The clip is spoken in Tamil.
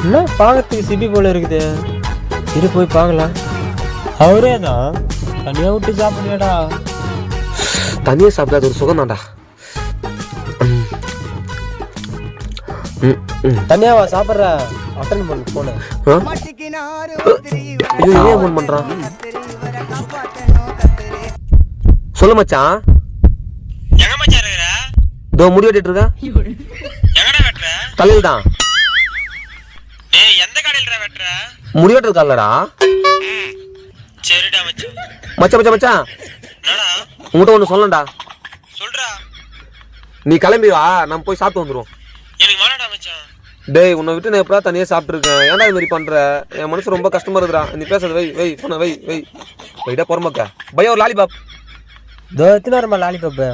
என்ன பார்க்கறதுக்கு சிபி போல இருக்குது. இரு போய் பார்க்கலாம். அவரே தான் தனியாக விட்டு சாப்பிடுறியாடா. தனியாக சாப்பிடாது ஒரு சுகம் தான்டா. தனியாவா சாப்பிட்ற? அட்டன் பண்ண போன ஏன் ஃபோன் பண்றான்? சொல்லு மச்சான். எங்க மச்சான் இருக்கற? இதோ முடி வெட்டிட்டு இருக்க. எங்கடா வெட்ற? தலையில தான். டேய் எந்த கடையிலடா வெட்ற? முடி வெட்டறதுலடா. சரிடா மச்சான். மச்சான் மச்சான். என்னடா? உன்கிட்ட ஒன்னு சொல்லணும்டா. சொல்றா. நீ கிளம்பி வா, நம்ம போய் சாப்பிட்டு வந்துருவோம். எனக்கு வேணாடா மச்சான். டேய் உன்னை விட்டு நான் எப்படா தனியாக சாப்பிட்ருக்கேன். ஏன்டா இது மாதிரி பண்ற? என் மனசு ரொம்ப கஷ்டமா இருக்குடா. நீ பேசுறது வை போன வை வைடா பொறுமக்கா. பையா ஒரு லாலிபாப். இதோ எத்தனை லாலிபாப்பு